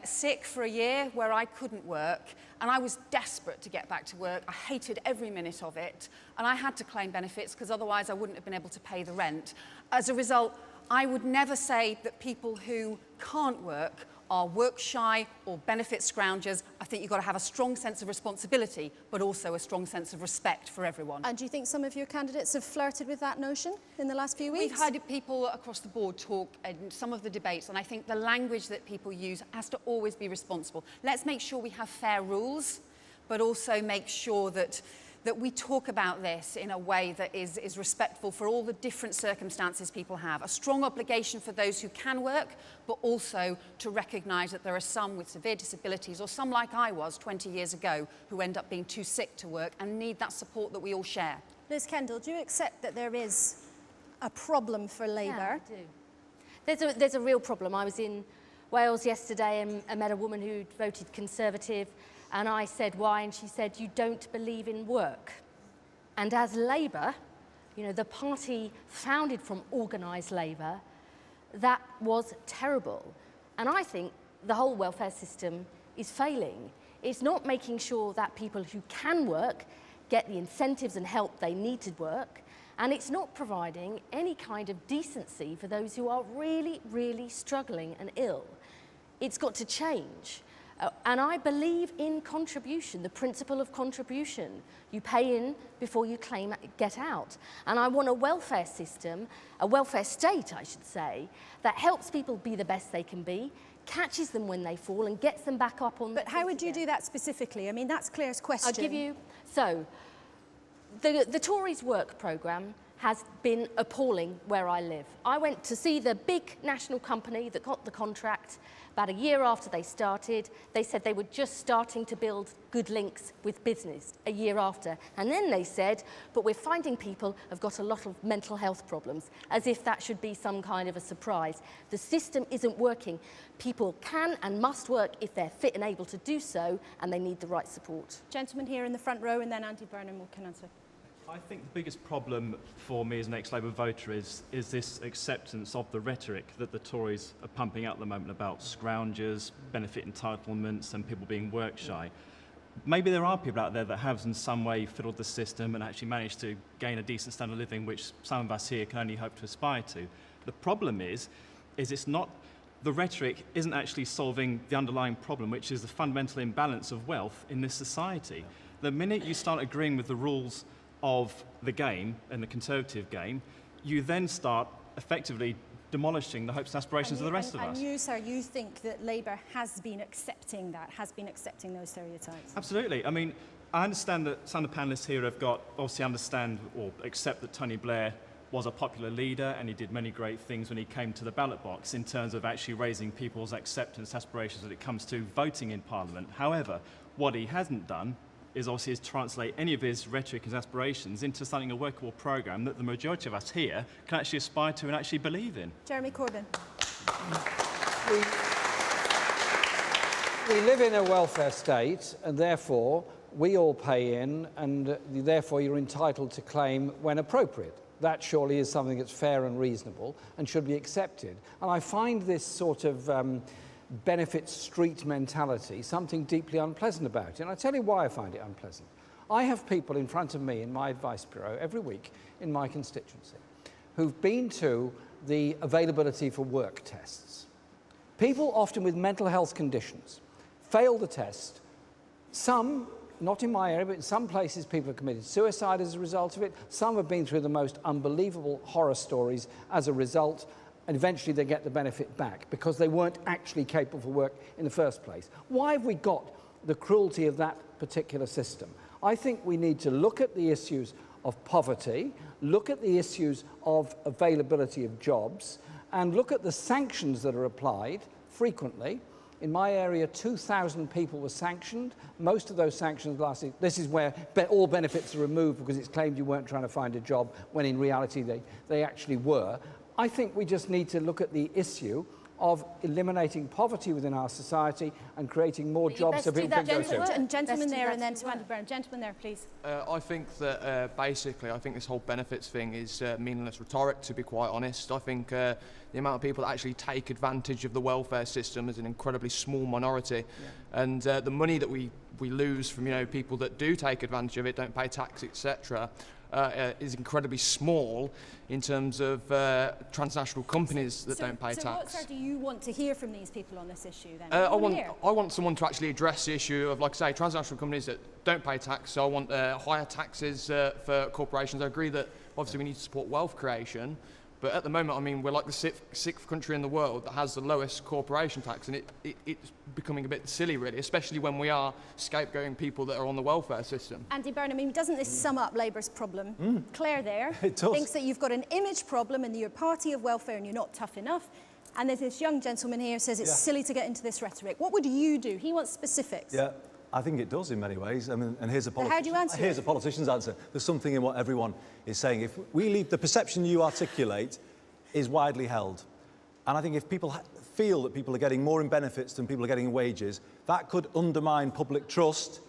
sick for a year where I couldn't work, and I was desperate to get back to work. I hated every minute of it, and I had to claim benefits because otherwise I wouldn't have been able to pay the rent. As a result, I would never say that people who can't work are work shy or benefit scroungers. I think you've got to have a strong sense of responsibility, but also a strong sense of respect for everyone. And do you think some of your candidates have flirted with that notion in the last few weeks? We've heard people across the board talk in some of the debates, and I think the language that people use has to always be responsible. Let's make sure we have fair rules, but also make sure that we talk about this in a way that is respectful for all the different circumstances people have. A strong obligation for those who can work, but also to recognise that there are some with severe disabilities, or some like I was 20 years ago, who end up being too sick to work and need that support that we all share. Liz Kendall, do you accept that there is a problem for Labour? Yeah, I do. There's a real problem. I was in Wales yesterday and I met a woman who voted Conservative, and I said, why? And she said, you don't believe in work. And as Labour, you know, the party founded from organised Labour, that was terrible. And I think the whole welfare system is failing. It's not making sure that people who can work get the incentives and help they need to work, and it's not providing any kind of decency for those who are really, really struggling and ill. It's got to change. And I believe in contribution, the principle of contribution. You pay in before you get out. And I want a welfare system, a welfare state, I should say, that helps people be the best they can be, catches them when they fall and gets them back up on their feet. But how would you do that specifically? I mean, that's Claire's question. I'll give you... So, the Tories' work programme has been appalling where I live. I went to see the big national company that got the contract. About a year after they started, they said they were just starting to build good links with business a year after. And then they said, but we're finding people have got a lot of mental health problems, as if that should be some kind of a surprise. The system isn't working. People can and must work if they're fit and able to do so, and they need the right support. Gentleman here in the front row, and then Andy Burnham can answer. I think the biggest problem for me as an ex-Labour voter is this acceptance of the rhetoric that the Tories are pumping out at the moment about scroungers, benefit entitlements and people being work shy. Maybe there are people out there that have in some way fiddled the system and actually managed to gain a decent standard of living, which some of us here can only hope to aspire to. The problem is it's not, the rhetoric isn't actually solving the underlying problem, which is the fundamental imbalance of wealth in this society. The minute you start agreeing with the rules of the game and the Conservative game, you then start effectively demolishing the hopes and aspirations of the rest of us. And you, sir, you think that Labour has been accepting that, has been accepting those stereotypes? Absolutely. I mean, I understand that some of the panellists here have got, obviously understand or accept that Tony Blair was a popular leader and he did many great things when he came to the ballot box in terms of actually raising people's acceptance aspirations when it comes to voting in Parliament. However, what he hasn't done is translate any of his rhetoric and aspirations into something, a workable programme that the majority of us here can actually aspire to and actually believe in. Jeremy Corbyn. We live in a welfare state, and therefore we all pay in, and therefore you're entitled to claim when appropriate. That surely is something that's fair and reasonable and should be accepted. And I find this sort of benefit street mentality something deeply unpleasant about it. And I'll tell you why I find it unpleasant. I have people in front of me in my advice bureau every week in my constituency who've been to the availability for work tests. People often with mental health conditions fail the test. Some, not in my area, but in some places people have committed suicide as a result of it. Some have been through the most unbelievable horror stories as a result, and eventually they get the benefit back because they weren't actually capable for work in the first place. Why have we got the cruelty of that particular system? I think we need to look at the issues of poverty, look at the issues of availability of jobs, and look at the sanctions that are applied frequently. In my area, 2,000 people were sanctioned. Most of those sanctions lasted. This is where all benefits are removed because it's claimed you weren't trying to find a job when in reality they actually were. I think we just need to look at the issue of eliminating poverty within our society and creating more jobs so people can go to. And gentleman there, and then to Andy Byrne. Gentleman there, please. I think that basically, I think this whole benefits thing is meaningless rhetoric, to be quite honest. I think the amount of people that actually take advantage of the welfare system is an incredibly small minority. Yeah. And the money that we lose from, people that do take advantage of it, don't pay tax, etc., is incredibly small in terms of transnational companies that don't pay tax. So what, sir, do you want to hear from these people on this issue then? I want someone to actually address the issue of, like I say, transnational companies that don't pay tax. So I want higher taxes for corporations. I agree that obviously we need to support wealth creation, but at the moment, I mean, we're like the sixth country in the world that has the lowest corporation tax, and it's becoming a bit silly, really, especially when we are scapegoating people that are on the welfare system. Andy Byrne, I mean, doesn't this sum up Labour's problem? Claire there thinks that you've got an image problem and you're a party of welfare and you're not tough enough. And there's this young gentleman here who says it's silly to get into this rhetoric. What would you do? He wants specifics. Yeah. I think it does in many ways. I mean, and here's a how do you answer here's a politician's answer. There's something in what everyone is saying. If we leave the perception you articulate is widely held, and I think if people feel that people are getting more in benefits than people are getting in wages, that could undermine public trust.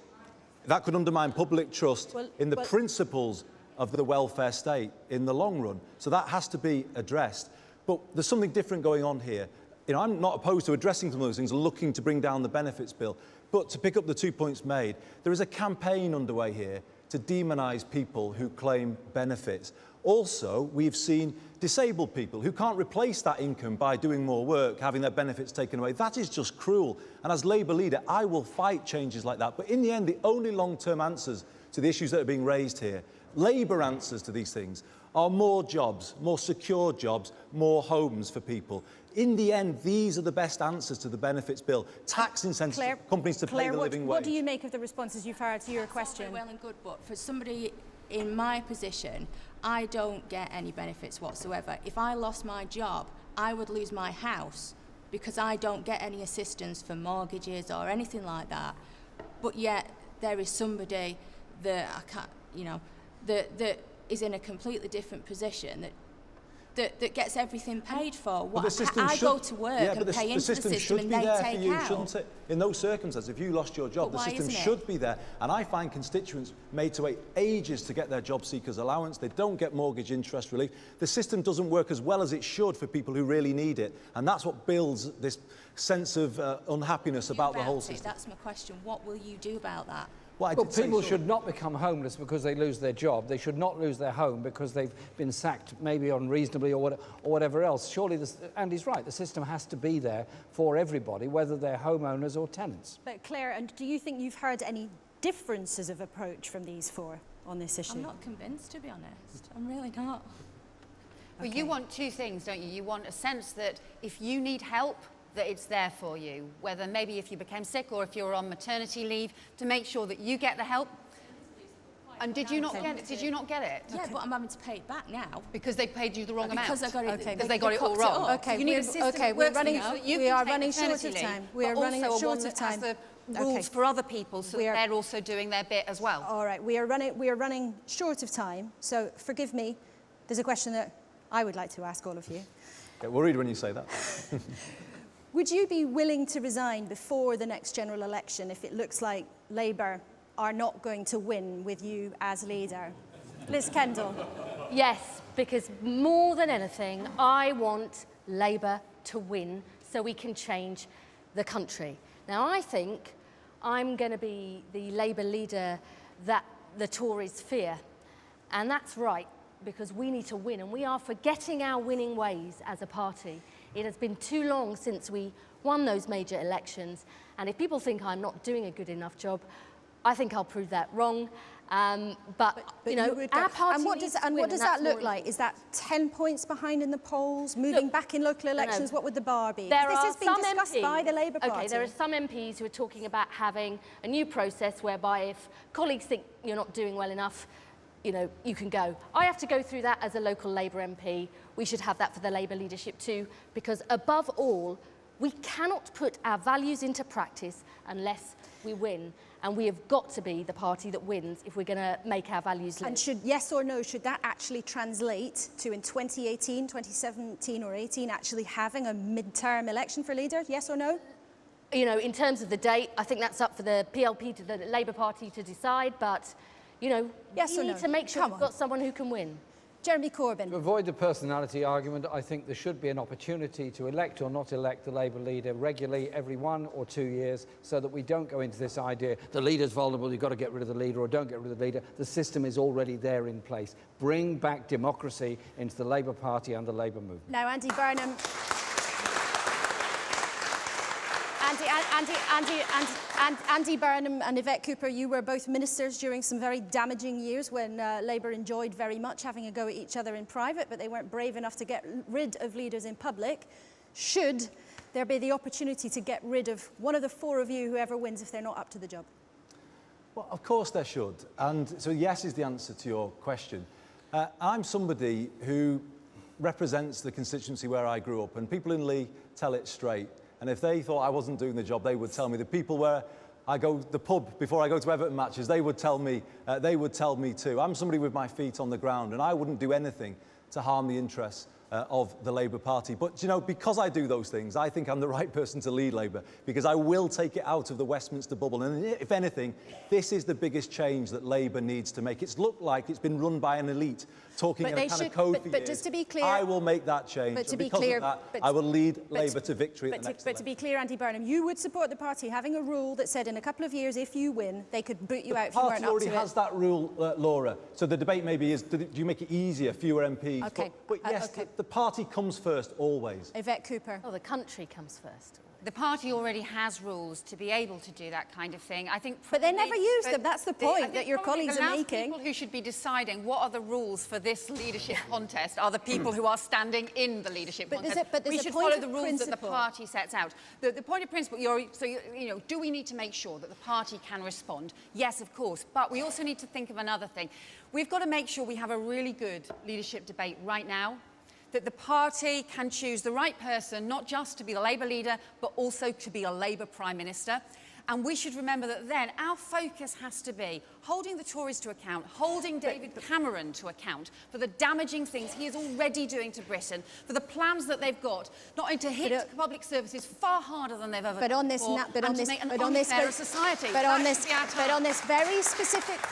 That could undermine public trust in the principles of the welfare state in the long run. So that has to be addressed. But there's something different going on here. I'm not opposed to addressing some of those things, looking to bring down the benefits bill. But to pick up the 2 points made, there is a campaign underway here to demonise people who claim benefits. Also, we've seen disabled people who can't replace that income by doing more work, having their benefits taken away. That is just cruel. And as Labour leader, I will fight changes like that. But in the end, the only long-term answers to the issues that are being raised here, Labour answers to these things, are more jobs, more secure jobs, more homes for people. In the end, these are the best answers to the benefits bill. Tax incentives for companies to pay the living wage. What do you make of the responses you've heard to your question? All very well and good, but for somebody in my position, I don't get any benefits whatsoever. If I lost my job, I would lose my house because I don't get any assistance for mortgages or anything like that. But yet there is somebody that I can't, that is in a completely different position that gets everything paid for. I go to work and pay into the system and they take out. Shouldn't it? In those circumstances, if you lost your job, the system should be there. And I find constituents made to wait ages to get their job seekers allowance. They don't get mortgage interest relief. The system doesn't work as well as it should for people who really need it. And that's what builds this sense of unhappiness about the whole system. That's my question. What will you do about that? Well, people should not become homeless because they lose their job. They should not lose their home because they've been sacked maybe unreasonably or whatever else. Surely, Andy's right, the system has to be there for everybody, whether they're homeowners or tenants. But Claire, and do you think you've heard any differences of approach from these four on this issue? I'm not convinced, to be honest. I'm really not. Well, you want two things, don't you? You want a sense that if you need help, that it's there for you, whether maybe if you became sick or if you're on maternity leave, to make sure that you get the help. And did you not get it? Did you not get it? Yeah, but I'm having to pay it back now. Because they paid you the wrong amount? Because I got it, because they got it all wrong. Okay, so you need a system we're running short of time. We are running short of time. The rules for other people, so that they're also doing their bit as well. All right, we are running short of time. So forgive me. There's a question that I would like to ask all of you. Get worried when you say that. Would you be willing to resign before the next general election if it looks like Labour are not going to win with you as leader? Liz Kendall. Yes, because more than anything, I want Labour to win so we can change the country. Now, I think I'm going to be the Labour leader that the Tories fear. And that's right, because we need to win, and we are forgetting our winning ways as a party. It has been too long since we won those major elections, and if people think I'm not doing a good enough job, I think I'll prove that wrong. But you know, our party and what does that look like? Is that 10 points behind in the polls, moving back in local elections? What would the bar be? This has been discussed by the Labour Party. Okay, there are some MPs who are talking about having a new process whereby if colleagues think you're not doing well enough, you know, you can go. I have to go through that as a local Labour MP. We should have that for the Labour leadership too, because above all, We cannot put our values into practice unless we win. And we have got to be the party that wins if we're going to make our values live. And should, yes or no, should that actually translate to in 2018, 2017 or 18 actually having a mid-term election for leader? Yes or no? You know, in terms of the date, I think that's up for the PLP, to the Labour Party to decide, but, you know, yes we or need no? to make sure Come we've on. got someone who can win. Jeremy Corbyn. To avoid the personality argument, I think there should be an opportunity to elect or not elect the Labour leader regularly every 1 or 2 years, so that we don't go into this idea, the leader's vulnerable, you've got to get rid of the leader, or don't get rid of the leader. The system is already there in place. Bring back democracy into the Labour Party and the Labour movement. Now, Andy Burnham. Andy Burnham and Yvette Cooper, you were both ministers during some very damaging years when Labour enjoyed very much having a go at each other in private, but they weren't brave enough to get rid of leaders in public. Should there be the opportunity to get rid of one of the four of you, whoever wins, if they're not up to the job? Well, of course there should. And so yes is the answer to your question. I'm somebody who represents the constituency where I grew up, and people in Lee tell it straight. And if they thought I wasn't doing the job, they would tell me. The people where I go, the pub before I go to Everton matches, they would tell me too. I'm somebody with my feet on the ground, and I wouldn't do anything to harm the interests of the Labour Party. But, you know, because I do those things, I think I'm the right person to lead Labour, because I will take it out of the Westminster bubble. And if anything, this is the biggest change that Labour needs to make. It's looked like it's been run by an elite, talking in a kind of code for years. Just to be clear, I will make that change. But to and be because clear, of that, I will lead Labour to victory at the next But to be clear, Andy Burnham, you would support the party having a rule that said in a couple of years, if you win, they could boot you out if you weren't up to it. The party already has that rule, Laura. So the debate maybe is, do you make it easier, fewer MPs? Okay. But yes, the party comes first, always. Yvette Cooper. Oh, the country comes first. The party already has rules to be able to do that kind of thing. I think but they never use them. That's the point that your colleagues are making. People who should be deciding what are the rules for this leadership contest are the people who are standing in the leadership contest. We should follow the rules that the party sets out. The point of principle, you know, do we need to make sure that the party can respond? Yes, of course. But we also need to think of another thing. We've got to make sure we have a really good leadership debate right now, that the party can choose the right person, not just to be the Labour leader, but also to be a Labour Prime Minister. And we should remember that then our focus has to be holding the Tories to account, holding David Cameron to account for the damaging things he is already doing to Britain, for the plans that they've got, not only to hit public services far harder than they've ever done before, and to make an unfairer society. But on this very specific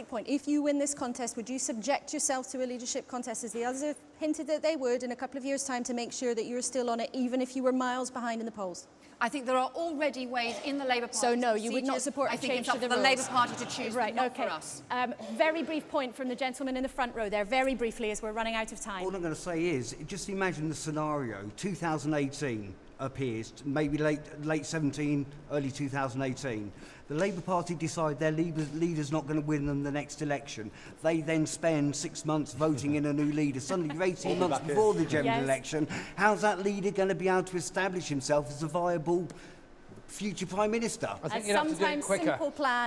point, if you win this contest, would you subject yourself to a leadership contest, as the others have hinted that they would, in a couple of years' time, to make sure that you're still on it, even if you were miles behind in the polls? I think there are already ways in the Labour Party. So no, you would not support a change to the rules. I think it's up for the Labour Party to choose, right, not for us. Very brief point from the gentleman in the front row there, very briefly, as we're running out of time. All I'm going to say is, just imagine the scenario, 2018 appears, maybe late 17, early 2018. The Labour Party decide their leader's not going to win them the next election. They then spend 6 months voting in a new leader. Suddenly, you're 18 months before the general election. How's that leader going to be able to establish himself as a viable future Prime Minister? I think you'd have to do it quicker.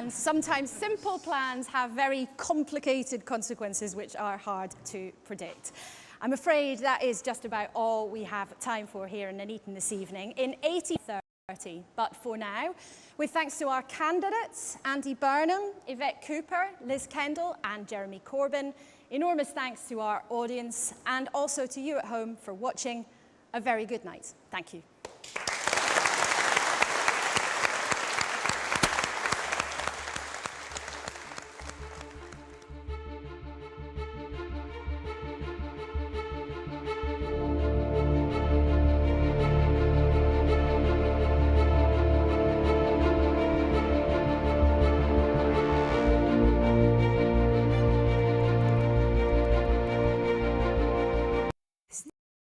Sometimes simple plans have very complicated consequences which are hard to predict. I'm afraid that is just about all we have time for here in Nuneaton this evening. In 18:30, but for now, with thanks to our candidates, Andy Burnham, Yvette Cooper, Liz Kendall and Jeremy Corbyn, enormous thanks to our audience and also to you at home for watching. A very good night. Thank you.